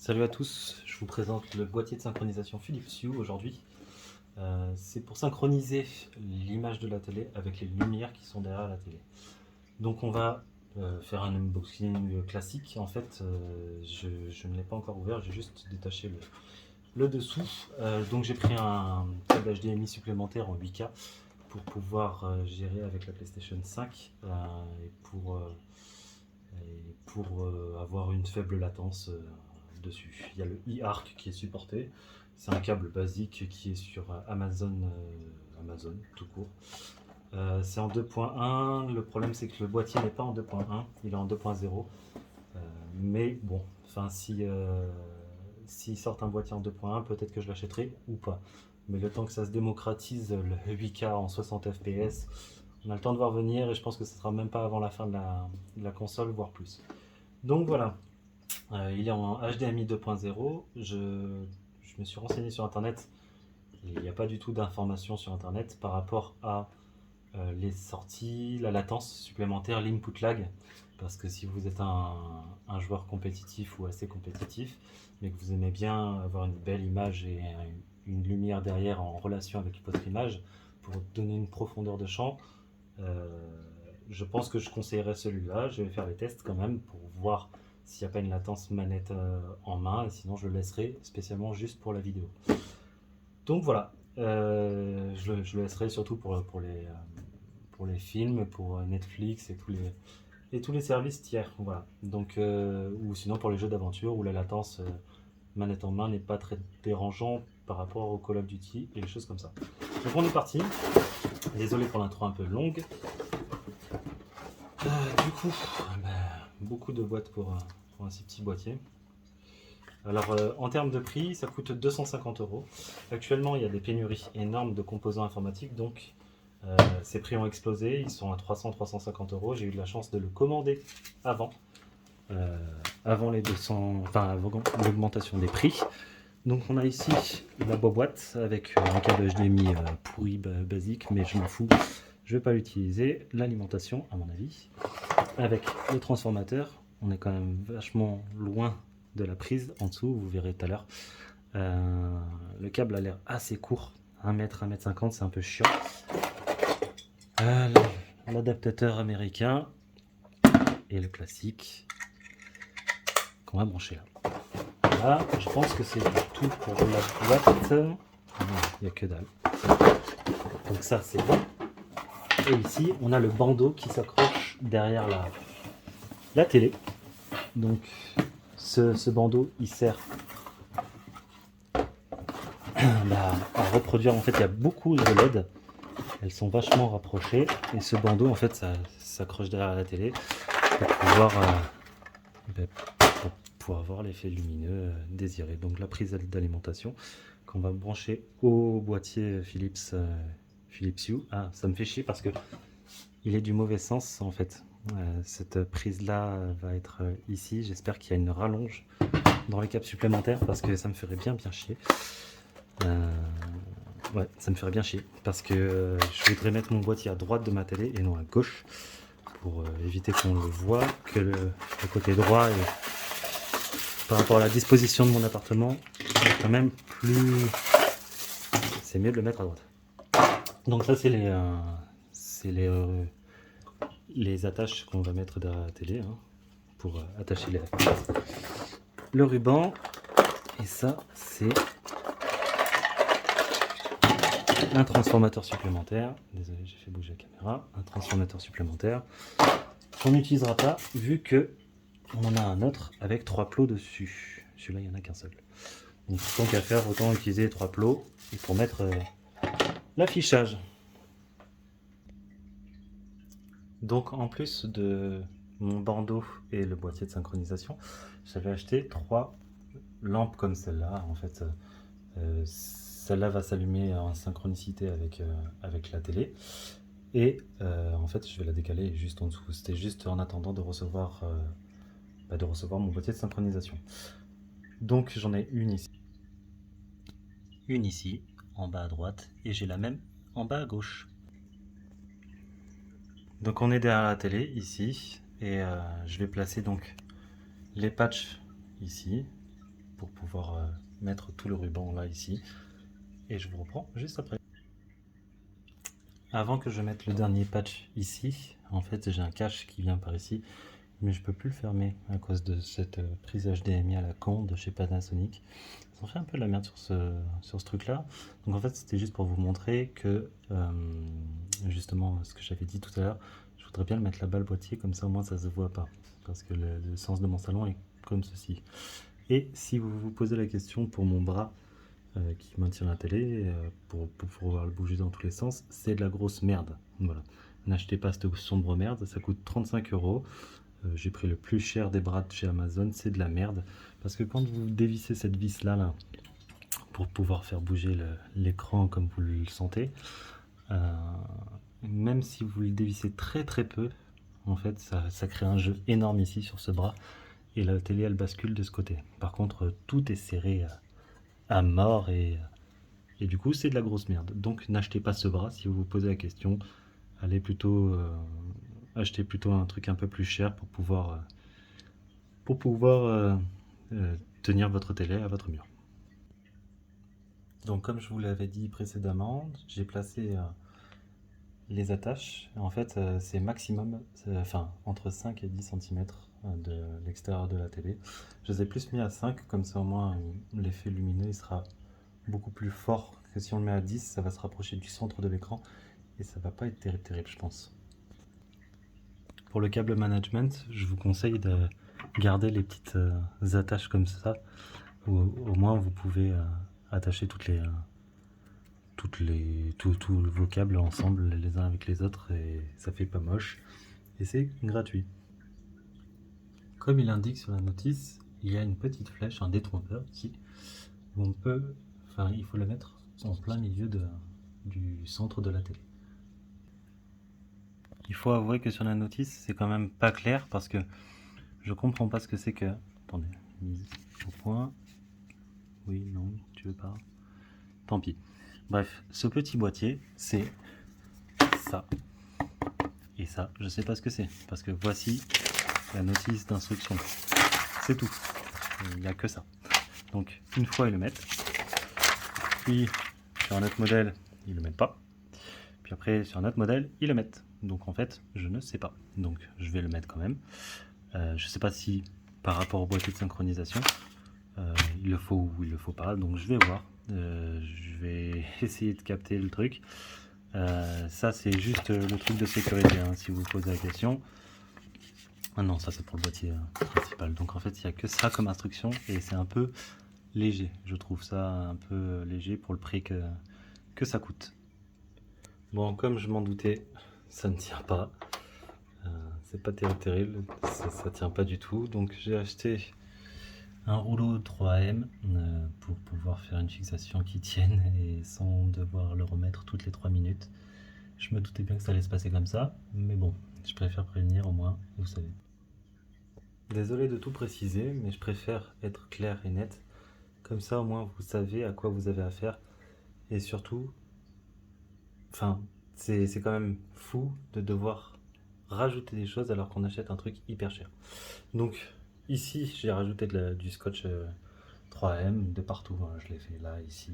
Salut à tous, je vous présente le boîtier de synchronisation Philips Hue aujourd'hui. C'est pour synchroniser l'image de la télé avec les lumières qui sont derrière la télé. Donc on va faire un unboxing classique. En fait, je ne l'ai pas encore ouvert, j'ai juste détaché le dessous. Donc j'ai pris un câble HDMI supplémentaire en 8K pour pouvoir gérer avec la PlayStation 5 et pour avoir une faible latence dessus. Il y a le e-arc qui est supporté. C'est un câble basique qui est sur Amazon tout court. C'est en 2.1. Le problème c'est que le boîtier n'est pas en 2.1, il est en 2.0. Mais bon, enfin s'ils sortent un boîtier en 2.1, peut-être que je l'achèterai ou pas. Mais le temps que ça se démocratise, le 8K en 60 fps, on a le temps de voir venir et je pense que ce sera même pas avant la fin de la console, voire plus. Donc voilà, il est en HDMI 2.0. Je me suis renseigné sur internet. Il n'y a pas du tout d'informations sur internet par rapport à les sorties, la latence supplémentaire, l'input lag. Parce que si vous êtes un joueur compétitif ou assez compétitif, mais que vous aimez bien avoir une belle image et une lumière derrière en relation avec votre image pour donner une profondeur de champ, euh, je pense que je conseillerais celui-là. Je vais faire les tests quand même pour voir s'il n'y a pas une latence manette en main, et sinon je le laisserai spécialement juste pour la vidéo. Donc voilà, je le laisserai surtout pour les films, pour Netflix et tous les services tiers. Voilà. Donc, ou sinon pour les jeux d'aventure où la latence manette en main n'est pas très dérangeant par rapport au Call of Duty et les choses comme ça. Donc on est parti. Désolé pour l'intro un peu longue. Du coup, beaucoup de boîtes pour un si petit boîtier. Alors en termes de prix, ça coûte 250 euros. Actuellement, il y a des pénuries énormes de composants informatiques, donc ces prix ont explosé. Ils sont à 300-350 euros. J'ai eu de la chance de le commander avant, euh, avant les 200, enfin avant l'augmentation des prix. Donc on a ici la boîte avec un câble HDMI pourri basique, mais je m'en fous. Je vais pas l'utiliser. L'alimentation, à mon avis, avec le transformateur. On est quand même vachement loin de la prise en dessous, vous verrez tout à l'heure. Le câble a l'air assez court, 1 mètre, 1 mètre 50, c'est un peu chiant. L'adaptateur américain et le classique qu'on va brancher là. Là, je pense que c'est tout pour la boîte. Il n'y a que dalle. Donc ça, c'est bon. Et ici, on a le bandeau qui s'accroche derrière la télé. Donc ce bandeau, il sert à reproduire. En fait, il y a beaucoup de LED. Elles sont vachement rapprochées. Et ce bandeau, en fait, ça s'accroche derrière la télé pour pouvoir avoir l'effet lumineux désiré. Donc la prise d'alimentation qu'on va brancher au boîtier Philips Hue. Ah, ça me fait chier parce que il est du mauvais sens en fait. Cette prise là va être ici. J'espère qu'il y a une rallonge dans les câbles supplémentaires parce que ça me ferait bien chier. Ouais, ça me ferait bien chier parce que je voudrais mettre mon boîtier à droite de ma télé et non à gauche pour éviter qu'on le voit, que le côté droit par rapport à la disposition de mon appartement est quand même plus... C'est mieux de le mettre à droite. Donc ça c'est les attaches qu'on va mettre derrière la télé hein, pour attacher le ruban. Et ça c'est un transformateur supplémentaire. Désolé, j'ai fait bouger la caméra. Un transformateur supplémentaire qu'on n'utilisera pas vu que on en a un autre avec 3 plots dessus. Celui-là, il n'y en a qu'un seul. Donc tant qu'à faire, autant utiliser les 3 plots pour mettre l'affichage. Donc en plus de mon bandeau et le boîtier de synchronisation, j'avais acheté 3 lampes comme celle-là. En fait, celle-là va s'allumer en synchronicité avec la télé. Et en fait, je vais la décaler juste en dessous. C'était juste en attendant de recevoir mon boîtier de synchronisation. Donc j'en ai une ici, en bas à droite, et j'ai la même en bas à gauche. Donc on est derrière la télé ici, et je vais placer donc les patchs ici, pour pouvoir mettre tout le ruban là ici. Et je vous reprends juste après. Avant que je mette le dernier patch ici, en fait j'ai un cache qui vient par ici, mais je peux plus le fermer à cause de cette prise HDMI à la con de chez Panasonic. Ça en fait un peu de la merde sur ce truc là. Donc en fait c'était juste pour vous montrer que justement ce que j'avais dit tout à l'heure, je voudrais bien le mettre là-bas le boîtier, comme ça au moins ça se voit pas. Parce que le sens de mon salon est comme ceci. Et si vous vous posez la question pour mon bras qui maintient la télé, pour pouvoir le bouger dans tous les sens, c'est de la grosse merde. Voilà. N'achetez pas cette sombre merde, ça coûte 35 euros. J'ai pris le plus cher des bras de chez Amazon, c'est de la merde. Parce que quand vous dévissez cette vis là, pour pouvoir faire bouger l'écran comme vous le sentez, même si vous le dévissez très très peu, en fait ça crée un jeu énorme ici sur ce bras. Et la télé elle bascule de ce côté. Par contre tout est serré à mort et du coup c'est de la grosse merde. Donc n'achetez pas ce bras si vous vous posez la question. Allez plutôt acheter plutôt un truc un peu plus cher pour pouvoir tenir votre télé à votre mur. Donc comme je vous l'avais dit précédemment, j'ai placé les attaches. En fait c'est maximum, enfin entre 5 et 10 cm de l'extérieur de la télé. Je les ai plus mis à 5, comme ça au moins l'effet lumineux il sera beaucoup plus fort que si on le met à 10, ça va se rapprocher du centre de l'écran et ça va pas être terrible je pense. Pour le câble management, je vous conseille de garder les petites attaches comme ça, où au moins vous pouvez attacher tous vos câbles ensemble les uns avec les autres et ça fait pas moche et c'est gratuit. Comme il indique sur la notice, il y a une petite flèche, un détrompeur ici, où on peut, enfin il faut le mettre en plein milieu du centre de la télé. Il faut avouer que sur la notice c'est quand même pas clair parce que je comprends pas ce que c'est que... Attendez, mise au point. Oui, non, tu veux pas. Tant pis. Bref, ce petit boîtier, c'est ça. Et ça, je sais pas ce que c'est. Parce que voici la notice d'instruction. C'est tout. Il n'y a que ça. Donc, une fois, ils le mettent. Puis, sur un autre modèle, ils le mettent pas. Puis après, sur un autre modèle, ils le mettent. Donc, en fait, je ne sais pas. Donc, je vais le mettre quand même. Je sais pas si, par rapport au boîtier de synchronisation, il le faut ou il le faut pas. Donc, je vais voir. Je vais essayer de capter le truc. Ça c'est juste le truc de sécurité hein, si vous posez la question. Ah non, ça c'est pour le boîtier principal. Donc en fait il n'y a que ça comme instruction et c'est un peu léger. Je trouve ça un peu léger pour le prix que ça coûte. Bon, comme je m'en doutais, ça ne tient pas. C'est pas terrible, ça tient pas du tout. Donc j'ai acheté un rouleau 3M pour pouvoir faire une fixation qui tienne et sans devoir le remettre toutes les 3 minutes. Je me doutais bien que ça allait se passer comme ça, mais bon, je préfère prévenir au moins, vous savez. Désolé de tout préciser, mais je préfère être clair et net. Comme ça au moins vous savez à quoi vous avez affaire. Et surtout, enfin, c'est quand même fou de devoir rajouter des choses alors qu'on achète un truc hyper cher. Donc ici j'ai rajouté du scotch 3M de partout, hein. Je l'ai fait là, ici,